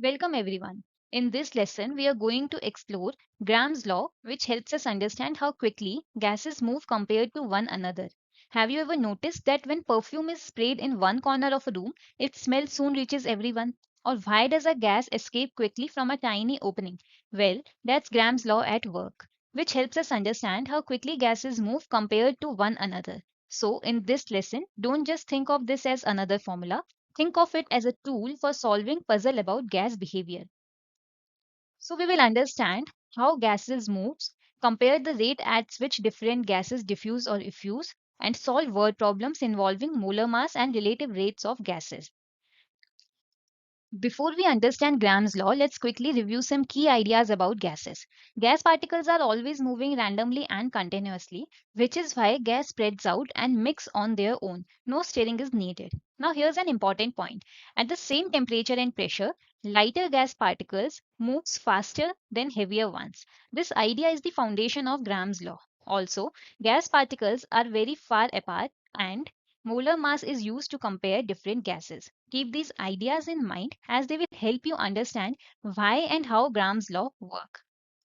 Welcome everyone. In this lesson, we are going to explore Graham's law, which helps us understand how quickly gases move compared to one another. Have you ever noticed that when perfume is sprayed in one corner of a room, its smell soon reaches everyone? Or why does a gas escape quickly from a tiny opening? Well, that's Graham's law at work, which helps us understand how quickly gases move compared to one another. So, in this lesson, don't just think of this as another formula. Think of it as a tool for solving puzzle about gas behavior. So we will understand how gases moves, compare the rate at which different gases diffuse or effuse, and solve word problems involving molar mass and relative rates of gases. Before we understand Graham's law, let's quickly review some key ideas about gases. Gas particles are always moving randomly and continuously, which is why gas spreads out and mix on their own. No steering is needed. Now here's an important point. At the same temperature and pressure, lighter gas particles moves faster than heavier ones. This idea is the foundation of Graham's law. Also, gas particles are very far apart and molar mass is used to compare different gases. Keep these ideas in mind as they will help you understand why and how Graham's law work.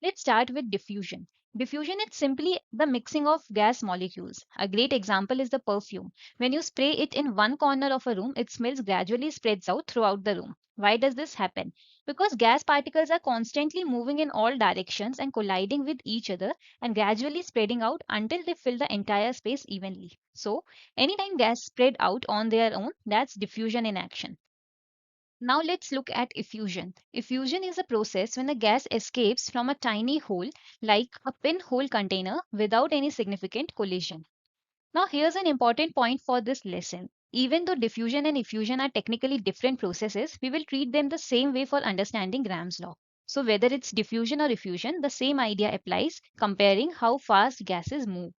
Let's start with diffusion. Diffusion is simply the mixing of gas molecules. A great example is the perfume. When you spray it in one corner of a room, its smells gradually spreads out throughout the room. Why does this happen? Because gas particles are constantly moving in all directions and colliding with each other and gradually spreading out until they fill the entire space evenly. So, anytime gas spread out on their own, that's diffusion in action. Now let's look at effusion. Effusion is a process when a gas escapes from a tiny hole like a pinhole container without any significant collision. Now here's an important point for this lesson. Even though diffusion and effusion are technically different processes, we will treat them the same way for understanding Graham's law. So whether it's diffusion or effusion, the same idea applies, comparing how fast gases move.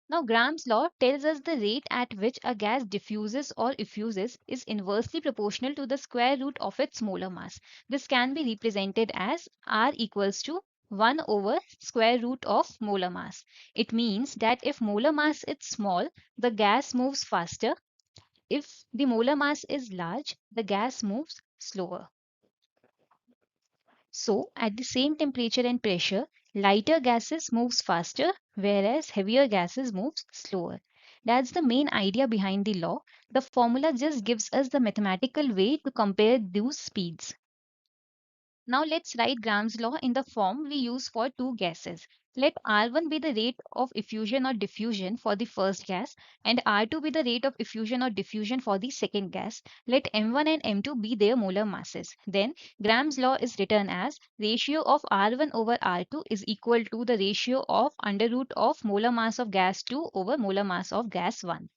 Now, Graham's law tells us the rate at which a gas diffuses or effuses is inversely proportional to the square root of its molar mass. This can be represented as R equals to 1 over square root of molar mass. It means that if molar mass is small, the gas moves faster. If the molar mass is large, the gas moves slower. So, at the same temperature and pressure, lighter gases moves faster, whereas heavier gases moves slower. That's the main idea behind the law. The formula just gives us the mathematical way to compare those speeds. Now let's write Graham's law in the form we use for two gases. Let R1 be the rate of effusion or diffusion for the first gas and R2 be the rate of effusion or diffusion for the second gas. Let M1 and M2 be their molar masses. Then Graham's law is written as ratio of R1 over R2 is equal to the ratio of under root of molar mass of gas 2 over molar mass of gas 1.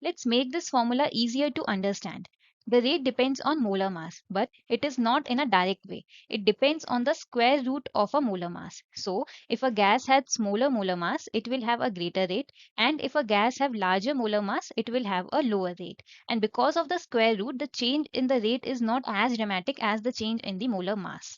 Let's make this formula easier to understand. The rate depends on molar mass, but it is not in a direct way. It depends on the square root of a molar mass. So, if a gas has smaller molar mass, it will have a greater rate, and if a gas have larger molar mass, it will have a lower rate. And because of the square root, the change in the rate is not as dramatic as the change in the molar mass.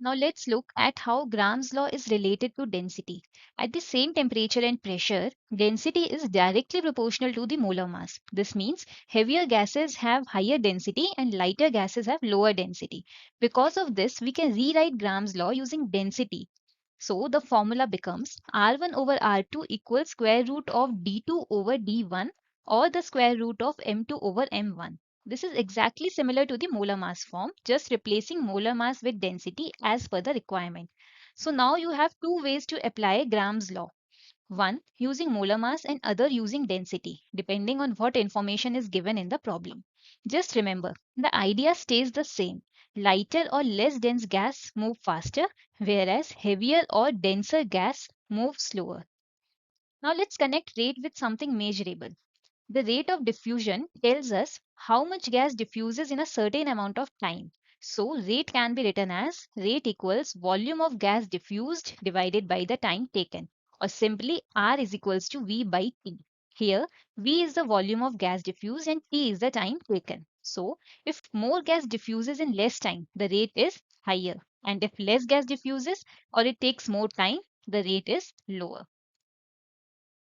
Now let's look at how Graham's law is related to density. At the same temperature and pressure, density is directly proportional to the molar mass. This means heavier gases have higher density and lighter gases have lower density. Because of this, we can rewrite Graham's law using density. So the formula becomes R1 over R2 equals square root of D2 over D1 or the square root of M2 over M1. This is exactly similar to the molar mass form, just replacing molar mass with density as per the requirement. So now you have two ways to apply Graham's law. One using molar mass and other using density, depending on what information is given in the problem. Just remember, the idea stays the same. Lighter or less dense gas move faster, whereas heavier or denser gas move slower. Now let's connect rate with something measurable. The rate of diffusion tells us how much gas diffuses in a certain amount of time. So, rate can be written as rate equals volume of gas diffused divided by the time taken, or simply R is equals to V by T. Here, V is the volume of gas diffused and T is the time taken. So, if more gas diffuses in less time, the rate is higher. And if less gas diffuses or it takes more time, the rate is lower.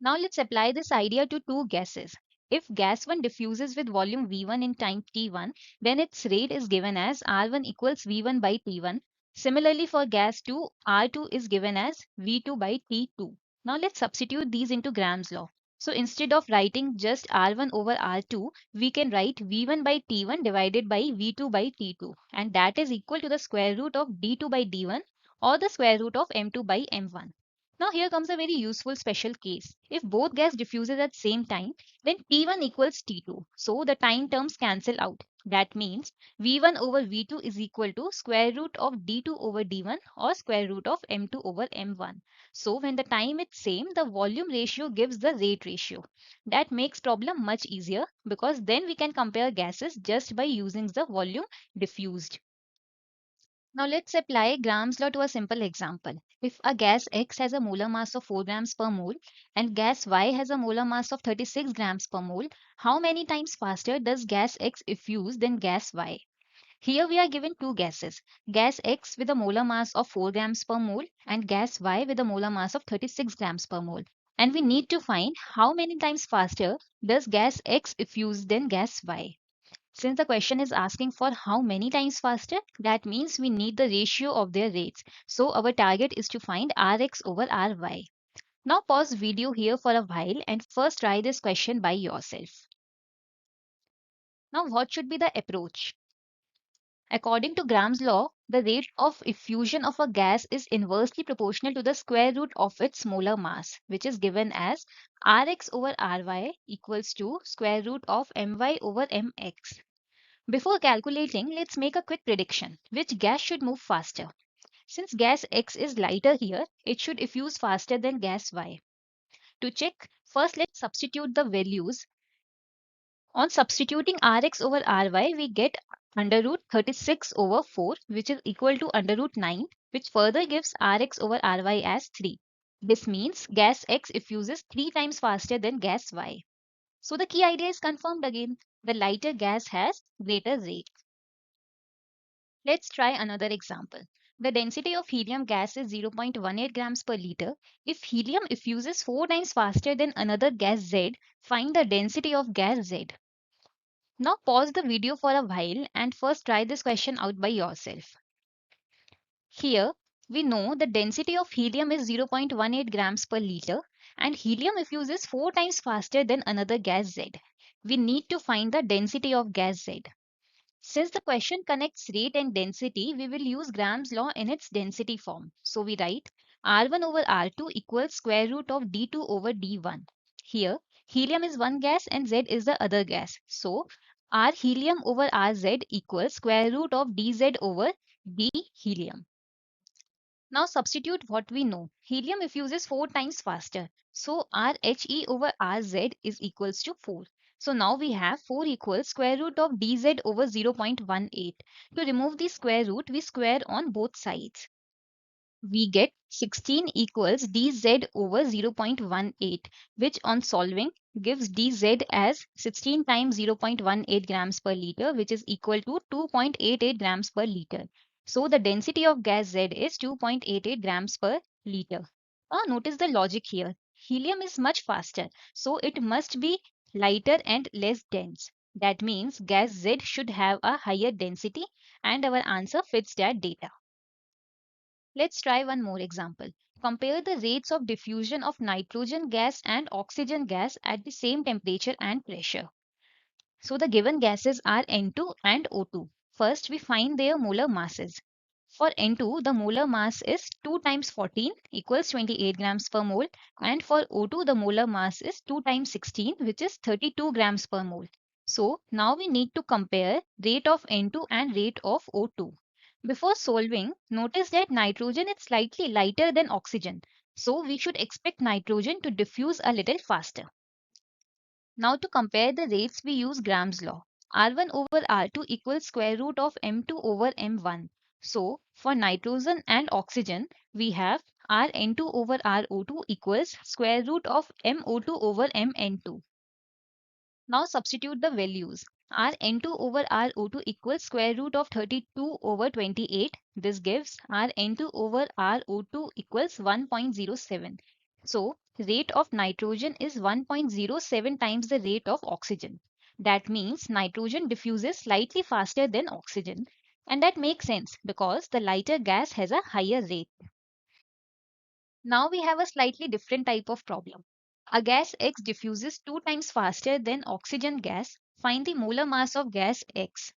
Now let's apply this idea to two gases. If gas 1 diffuses with volume V1 in time T1, then its rate is given as R1 equals V1 by T1. Similarly, for gas 2, R2 is given as V2 by T2. Now let's substitute these into Gram's law. So instead of writing just R1 over R2, we can write V1 by T1 divided by V2 by T2, and that is equal to the square root of D2 by D1 or the square root of M2 by M1. Now here comes a very useful special case. If both gas diffuses at same time, then T1 equals T2. So the time terms cancel out. That means V1 over V2 is equal to square root of D2 over D1 or square root of M2 over M1. So when the time is same, the volume ratio gives the rate ratio. That makes problem much easier because then we can compare gases just by using the volume diffused. Now let's apply Gram's law to a simple example. If a gas X has a molar mass of 4 grams per mole and gas Y has a molar mass of 36 grams per mole, how many times faster does gas X effuse than gas Y? Here we are given two gases, gas X with a molar mass of 4 grams per mole and gas Y with a molar mass of 36 grams per mole. And we need to find how many times faster does gas X effuse than gas Y. Since the question is asking for how many times faster, that means we need the ratio of their rates. So our target is to find Rx over Ry. Now pause video here for a while and first try this question by yourself. Now what should be the approach? According to Gram's law, the rate of effusion of a gas is inversely proportional to the square root of its molar mass, which is given as Rx over Ry equals to square root of My over Mx. Before calculating, let's make a quick prediction. Which gas should move faster? Since gas X is lighter here, it should effuse faster than gas Y. To check, first let's substitute the values. On substituting Rx over Ry, we get under root 36 over 4, which is equal to under root 9, which further gives Rx over Ry as 3. This means gas X effuses 3 times faster than gas Y. So the key idea is confirmed again. The lighter gas has greater rate. Let's try another example. The density of helium gas is 0.18 grams per liter. If helium effuses 4 times faster than another gas Z, find the density of gas Z. Now pause the video for a while and first try this question out by yourself. Here, we know the density of helium is 0.18 grams per liter and helium effuses 4 times faster than another gas Z. We need to find the density of gas Z. Since the question connects rate and density, we will use Gram's law in its density form. So we write R1 over R2 equals square root of D2 over D1. Here, helium is one gas and Z is the other gas. So R helium over Rz equals square root of dZ over d helium. Now substitute what we know. Helium effuses 4 times faster. So Rhe over Rz is equals to 4. So now we have 4 equals square root of dz over 0.18. To remove the square root, we square on both sides. We get 16 equals dz over 0.18, which on solving gives dz as 16 times 0.18 grams per liter, which is equal to 2.88 grams per liter. So the density of gas Z is 2.88 grams per liter. Notice the logic here. Helium is much faster, so it must be lighter and less dense. That means gas Z should have a higher density, and our answer fits that data. Let's try one more example. Compare the rates of diffusion of nitrogen gas and oxygen gas at the same temperature and pressure. So the given gases are N2 and O2. First, we find their molar masses. For N2, the molar mass is 2 times 14 equals 28 grams per mole, and for O2, the molar mass is 2 times 16, which is 32 grams per mole. So now we need to compare rate of N2 and rate of O2. Before solving, notice that nitrogen is slightly lighter than oxygen, so we should expect nitrogen to diffuse a little faster. Now to compare the rates, we use Gram's law. R1 over R2 equals square root of M2 over M1. So for nitrogen and oxygen, we have Rn2 over RO2 equals square root of MO2 over MN2. Now substitute the values. Rn2 over RO2 equals square root of 32 over 28. This gives Rn2 over RO2 equals 1.07. So rate of nitrogen is 1.07 times the rate of oxygen. That means nitrogen diffuses slightly faster than oxygen. And that makes sense because the lighter gas has a higher rate. Now we have a slightly different type of problem. A gas X diffuses 2 times faster than oxygen gas. Find the molar mass of gas X.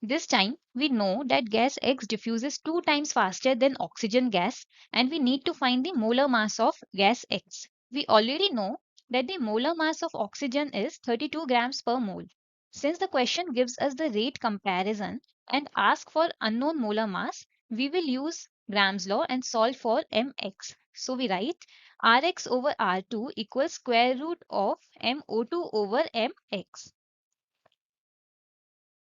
This time, we know that gas X diffuses 2 times faster than oxygen gas, and we need to find the molar mass of gas X. We already know that the molar mass of oxygen is 32 grams per mole. Since the question gives us the rate comparison and asks for unknown molar mass, we will use Gram's law and solve for mx. So we write Rx over R2 equals square root of MO2 over mx.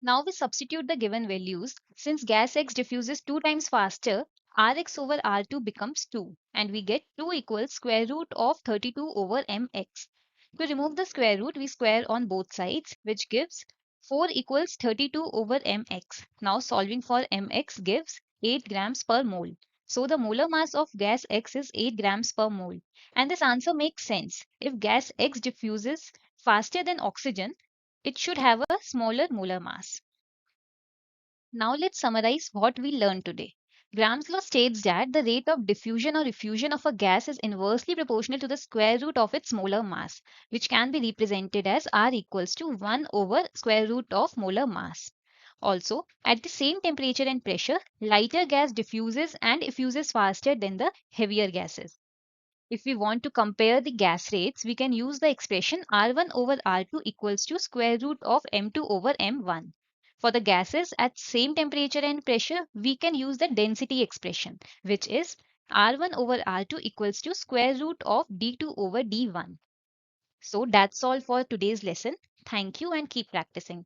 Now we substitute the given values. Since gas X diffuses 2 times faster, Rx over R2 becomes 2 and we get 2 equals square root of 32 over mx. To remove the square root, we square on both sides, which gives 4 equals 32 over mx. Now solving for mx gives 8 grams per mole. So the molar mass of gas X is 8 grams per mole. And this answer makes sense. If gas X diffuses faster than oxygen, it should have a smaller molar mass. Now let's summarize what we learned today. Graham's law states that the rate of diffusion or effusion of a gas is inversely proportional to the square root of its molar mass, which can be represented as R equals to 1 over square root of molar mass. Also, at the same temperature and pressure, lighter gas diffuses and effuses faster than the heavier gases. If we want to compare the gas rates, we can use the expression R1 over R2 equals to square root of M2 over M1. For the gases at same temperature and pressure, we can use the density expression, which is R1 over R2 equals to square root of D2 over D1. So that's all for today's lesson. Thank you and keep practicing.